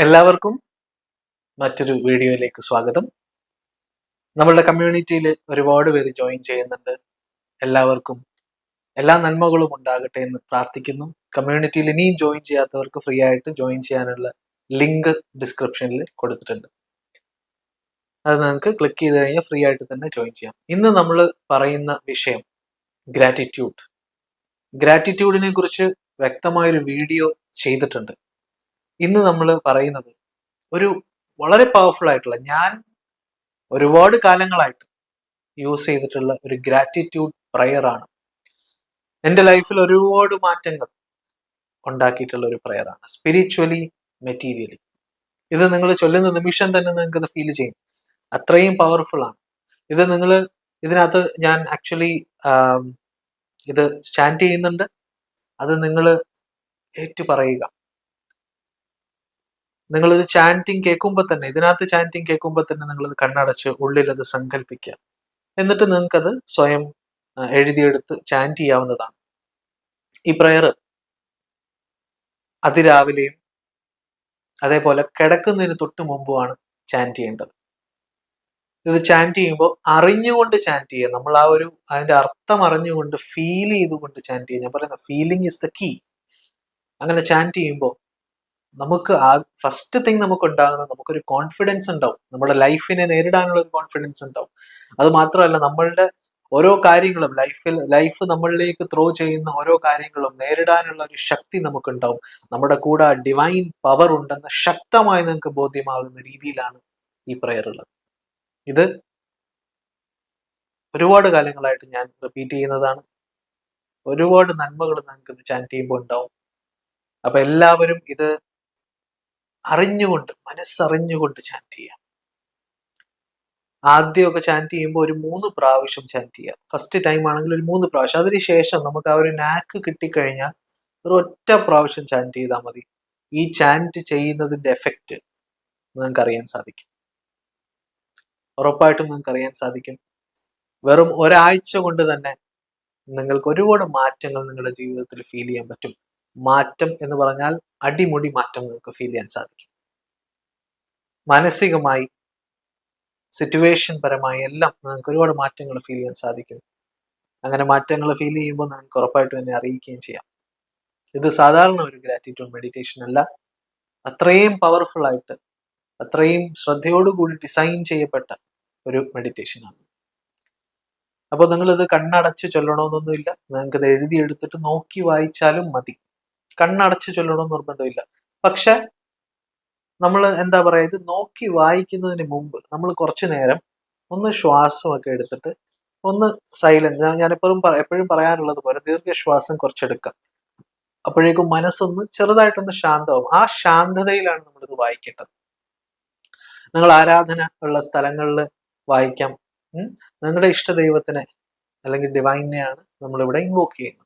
എല്ലാവർക്കും മറ്റൊരു വീഡിയോയിലേക്ക് സ്വാഗതം. നമ്മളുടെ കമ്മ്യൂണിറ്റിയിൽ ഒരുപാട് പേര് ജോയിൻ ചെയ്യുന്നുണ്ട്. എല്ലാവർക്കും എല്ലാ നന്മകളും ഉണ്ടാകട്ടെ എന്ന് പ്രാർത്ഥിക്കുന്നു. കമ്മ്യൂണിറ്റിയിൽ ഇനിയും ജോയിൻ ചെയ്യാത്തവർക്ക് ഫ്രീ ആയിട്ട് ജോയിൻ ചെയ്യാനുള്ള ലിങ്ക് ഡിസ്ക്രിപ്ഷനിൽ കൊടുത്തിട്ടുണ്ട്. അത് നിങ്ങൾക്ക് ക്ലിക്ക് ചെയ്ത് കഴിഞ്ഞാൽ ഫ്രീ ആയിട്ട് തന്നെ ജോയിൻ ചെയ്യാം. ഇന്ന് നമ്മൾ പറയുന്ന വിഷയം ഗ്രാറ്റിറ്റ്യൂഡ്. ഗ്രാറ്റിറ്റ്യൂഡിനെ കുറിച്ച് വ്യക്തമായൊരു വീഡിയോ ചെയ്തിട്ടുണ്ട്. ഇന്ന് നമ്മൾ പറയുന്നത് ഒരു വളരെ പവർഫുൾ ആയിട്ടുള്ള, ഞാൻ ഒരുപാട് കാലങ്ങളായിട്ട് യൂസ് ചെയ്തിട്ടുള്ള ഒരു ഗ്രാറ്റിറ്റ്യൂഡ് പ്രയർ ആണ്. എൻ്റെ ലൈഫിൽ ഒരുപാട് മാറ്റങ്ങൾ ഉണ്ടാക്കിയിട്ടുള്ള ഒരു പ്രയർ ആണ്, സ്പിരിച്വലി, മെറ്റീരിയലി. ഇത് നിങ്ങൾ ചൊല്ലുന്ന നിമിഷം തന്നെ നിങ്ങൾക്ക് ഇത് ഫീൽ ചെയ്യും, അത്രയും പവർഫുൾ ആണ് ഇത്. ഇതിനകത്ത് ഞാൻ ആക്ച്വലി ഇത് ചാൻറ്റ് ചെയ്യുന്നുണ്ട്. അത് നിങ്ങൾ ഏറ്റു പറയുക. നിങ്ങളിത് ചാൻറ്റിങ് കേൾക്കുമ്പോൾ തന്നെ, ഇതിനകത്ത് ചാൻറ്റിങ് കേൾക്കുമ്പോൾ തന്നെ നിങ്ങളിത് കണ്ണടച്ച് ഉള്ളിൽ അത് സങ്കല്പിക്കുക. എന്നിട്ട് നിങ്ങൾക്കത് സ്വയം എഴുതിയെടുത്ത് ചാൻറ്റ് ചെയ്യാവുന്നതാണ്. ഈ പ്രയർ അതിരാവിലെയും അതേപോലെ കിടക്കുന്നതിന് തൊട്ട് മുമ്പുമാണ് ചാൻറ്റ് ചെയ്യേണ്ടത്. ഇത് ചാൻറ്റ് ചെയ്യുമ്പോൾ അറിഞ്ഞുകൊണ്ട് ചാൻറ്റ് ചെയ്യുക. നമ്മൾ അതിന്റെ അർത്ഥം അറിഞ്ഞുകൊണ്ട്, ഫീൽ ചെയ്തുകൊണ്ട് ചാൻറ്റ് ചെയ്യുക. ഞാൻ പറയുന്നത് ഫീലിംഗ് ഇസ് ദ കീ. അങ്ങനെ ചാൻറ്റ് ചെയ്യുമ്പോൾ നമുക്ക് ഫസ്റ്റ് തിങ് നമുക്ക് ഉണ്ടാകുന്നത്, നമുക്കൊരു കോൺഫിഡൻസ് ഉണ്ടാവും. നമ്മുടെ ലൈഫിനെ നേരിടാനുള്ള ഒരു കോൺഫിഡൻസ് ഉണ്ടാവും. അത് മാത്രമല്ല, നമ്മളുടെ ഓരോ കാര്യങ്ങളും ലൈഫ് നമ്മളിലേക്ക് ത്രോ ചെയ്യുന്ന ഓരോ കാര്യങ്ങളും നേരിടാനുള്ള ഒരു ശക്തി നമുക്കുണ്ടാവും. നമ്മുടെ കൂടെ ഡിവൈൻ പവർ ഉണ്ടെന്ന് ശക്തമായി നിങ്ങൾക്ക് ബോധ്യമാകുന്ന രീതിയിലാണ് ഈ പ്രയർ ഉള്ളത്. ഇത് ഒരുപാട് കാലങ്ങളായിട്ട് ഞാൻ റിപ്പീറ്റ് ചെയ്യുന്നതാണ്. ഒരുപാട് നന്മകൾ നിങ്ങൾക്ക് ഇത് ചാൻറ്റ് ചെയ്യുമ്പോൾ ഉണ്ടാവും. അപ്പൊ എല്ലാവരും ഇത് അറിഞ്ഞുകൊണ്ട്, മനസ്സറിഞ്ഞുകൊണ്ട് ചാൻറ്റ് ചെയ്യാം. ആദ്യമൊക്കെ ചാൻറ്റ് ചെയ്യുമ്പോൾ ഒരു 3 പ്രാവശ്യം ചാൻറ്റ് ചെയ്യാം. ഫസ്റ്റ് ടൈം ആണെങ്കിൽ ഒരു 3 പ്രാവശ്യം. അതിനുശേഷം നമുക്ക് ആ ഒരു നാക്ക് കിട്ടിക്കഴിഞ്ഞാൽ ഒരു ഒറ്റ പ്രാവശ്യം ചാൻറ്റ് ചെയ്താൽ മതി. ഈ ചാൻറ്റ് ചെയ്യുന്നതിന്റെ എഫക്റ്റ് നിങ്ങൾക്ക് അറിയാൻ സാധിക്കും. ഉറപ്പായിട്ടും നിങ്ങൾക്ക് അറിയാൻ സാധിക്കും. വെറും ഒരാഴ്ച കൊണ്ട് തന്നെ നിങ്ങൾക്ക് ഒരുപാട് മാറ്റങ്ങൾ നിങ്ങളുടെ ജീവിതത്തിൽ ഫീൽ ചെയ്യാൻ പറ്റും. മാറ്റം എന്ന് പറഞ്ഞാൽ അടിമുടി മാറ്റം നിങ്ങൾക്ക് ഫീൽ ചെയ്യാൻ സാധിക്കും. മാനസികമായി, സിറ്റുവേഷൻ പരമായി എല്ലാം നിങ്ങൾക്ക് ഒരുപാട് മാറ്റങ്ങൾ ഫീൽ ചെയ്യാൻ സാധിക്കും. അങ്ങനെ മാറ്റങ്ങൾ ഫീൽ ചെയ്യുമ്പോൾ നിങ്ങൾക്ക് ഉറപ്പായിട്ടും എന്നെ അറിയിക്കുകയും ചെയ്യാം. ഇത് സാധാരണ ഒരു ഗ്രാറ്റിറ്റ്യൂഡ് മെഡിറ്റേഷൻ അല്ല. അത്രയും പവർഫുൾ ആയിട്ട്, അത്രയും ശ്രദ്ധയോടുകൂടി ഡിസൈൻ ചെയ്യപ്പെട്ട ഒരു മെഡിറ്റേഷൻ ആണ്. അപ്പോൾ നിങ്ങളിത് കണ്ണടച്ച് ചൊല്ലണമെന്നൊന്നുമില്ല. നിങ്ങൾക്ക് ഇത് എഴുതിയെടുത്തിട്ട് നോക്കി വായിച്ചാലും മതി. കണ്ണടച്ച് ചൊല്ലണമെന്ന് നിർബന്ധമില്ല. പക്ഷെ നമ്മൾ എന്താ പറയാ, ഇത് നോക്കി വായിക്കുന്നതിന് മുമ്പ് നമ്മൾ കുറച്ചു നേരം ഒന്ന് ശ്വാസമൊക്കെ എടുത്തിട്ട് ഒന്ന് സൈലന്റ്, ഞാൻ എപ്പോഴും പറയാറുള്ളത് പോലെ ദീർഘശ്വാസം കുറച്ചെടുക്കാം. അപ്പോഴേക്കും മനസ്സൊന്ന് ചെറുതായിട്ടൊന്ന് ശാന്തമാവും. ആ ശാന്തതയിലാണ് നമ്മളിത് വായിക്കേണ്ടത്. നിങ്ങൾ ആരാധന ഉള്ള സ്ഥലങ്ങളിൽ വായിക്കാം. നിങ്ങളുടെ ഇഷ്ട ദൈവത്തിനെ അല്ലെങ്കിൽ ഡിവൈനെയാണ് നമ്മളിവിടെ ഇൻവോക്ക് ചെയ്യുന്നത്.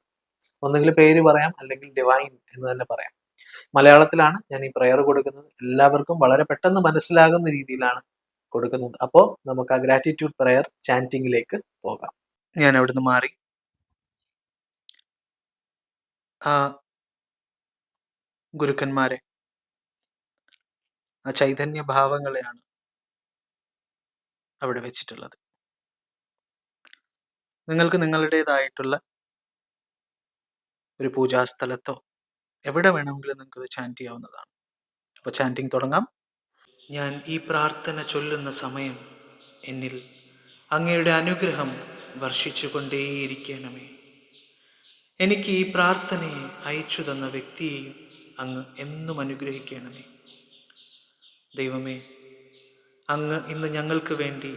ഒന്നുകിൽ പേര് പറയാം, അല്ലെങ്കിൽ ഡിവൈൻ എന്ന് തന്നെ പറയാം. മലയാളത്തിലാണ് ഞാൻ ഈ പ്രയർ കൊടുക്കുന്നത്. എല്ലാവർക്കും വളരെ പെട്ടെന്ന് മനസ്സിലാകുന്ന രീതിയിലാണ് കൊടുക്കുന്നത്. അപ്പോൾ നമുക്ക് ആ ഗ്രാറ്റിറ്റ്യൂഡ് പ്രയർ ചാൻറ്റിങ്ങിലേക്ക് പോകാം. ഞാൻ അവിടുന്ന് മാറി ആ ഗുരുക്കന്മാരെ, ആ ചൈതന്യ ഭാവങ്ങളെയാണ് അവിടെ വെച്ചിട്ടുള്ളത്. നിങ്ങൾക്ക് നിങ്ങളുടേതായിട്ടുള്ള ഒരു പൂജാസ്ഥലത്തോ എവിടെ വേണമെങ്കിലും നിങ്ങൾക്ക് ചാൻറ്റ് ചെയ്യാവുന്നതാണ്. അപ്പോൾ ചാൻറ്റിങ് തുടങ്ങാം. ഞാൻ ഈ പ്രാർത്ഥന ചൊല്ലുന്ന സമയം എന്നിൽ അങ്ങയുടെ അനുഗ്രഹം വർഷിച്ചു കൊണ്ടേയിരിക്കണമേ. എനിക്ക് ഈ പ്രാർത്ഥനയെ അയച്ചു തന്ന വ്യക്തിയെയും അങ്ങ് എന്നും അനുഗ്രഹിക്കണമേ. ദൈവമേ, അങ്ങ് ഇന്ന് ഞങ്ങൾക്ക് വേണ്ടി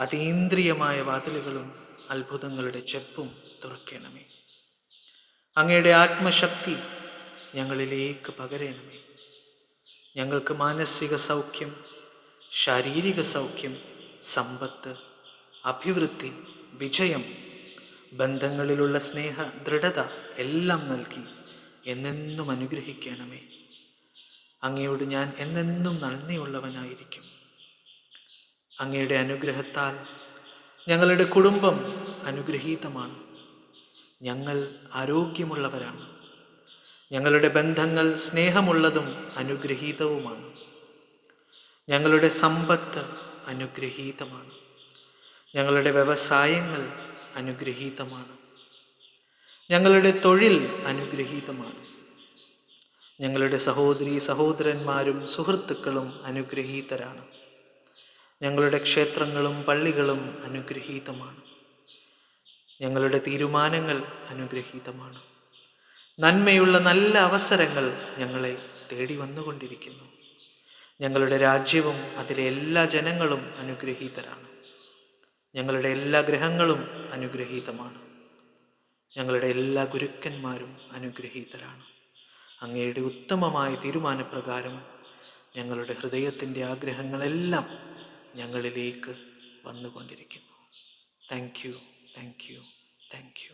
അതീന്ദ്രിയമായ വാതിലുകളും അത്ഭുതങ്ങളുടെ ചെപ്പും തുറക്കണമേ. അങ്ങയുടെ ആത്മശക്തി ഞങ്ങളിലേക്ക് പകരണമേ. ഞങ്ങൾക്ക് മാനസിക സൗഖ്യം, ശാരീരിക സൗഖ്യം, സമ്പത്ത്, അഭിവൃദ്ധി, വിജയം, ബന്ധങ്ങളിലുള്ള സ്നേഹ ദൃഢത എല്ലാം നൽകി എന്നെന്നും അനുഗ്രഹിക്കണമേ. അങ്ങയോട് ഞാൻ എന്നെന്നും നന്ദിയുള്ളവനായിരിക്കും. അങ്ങയുടെ അനുഗ്രഹത്താൽ ഞങ്ങളുടെ കുടുംബം അനുഗ്രഹീതമാണ്. ഞങ്ങൾ ആരോഗ്യമുള്ളവരാണ്. ഞങ്ങളുടെ ബന്ധങ്ങൾ സ്നേഹമുള്ളതും അനുഗ്രഹീതവുമാണ്. ഞങ്ങളുടെ സമ്പത്ത് അനുഗ്രഹീതമാണ്. ഞങ്ങളുടെ വ്യവസായങ്ങൾ അനുഗ്രഹീതമാണ്. ഞങ്ങളുടെ തൊഴിൽ അനുഗ്രഹീതമാണ്. ഞങ്ങളുടെ സഹോദരീ സഹോദരന്മാരും സുഹൃത്തുക്കളും അനുഗ്രഹീതരാണ്. ഞങ്ങളുടെ ക്ഷേത്രങ്ങളും പള്ളികളും അനുഗ്രഹീതമാണ്. ഞങ്ങളുടെ തീരുമാനങ്ങൾ അനുഗ്രഹീതമാണ്. നന്മയുള്ള നല്ല അവസരങ്ങൾ ഞങ്ങളെ തേടി വന്നുകൊണ്ടിരിക്കുന്നു. ഞങ്ങളുടെ രാജ്യവും അതിലെ എല്ലാ ജനങ്ങളും അനുഗ്രഹീതരാണ്. ഞങ്ങളുടെ എല്ലാ ഗ്രഹങ്ങളും അനുഗ്രഹീതമാണ്. ഞങ്ങളുടെ എല്ലാ ഗുരുക്കന്മാരും അനുഗ്രഹീതരാണ്. അങ്ങയുടെ ഉത്തമമായ തീരുമാനപ്രകാരം ഞങ്ങളുടെ ഹൃദയത്തിൻ്റെ ആഗ്രഹങ്ങളെല്ലാം ഞങ്ങളിലേക്ക് വന്നുകൊണ്ടിരിക്കുന്നു. Thank you, thank you, thank you.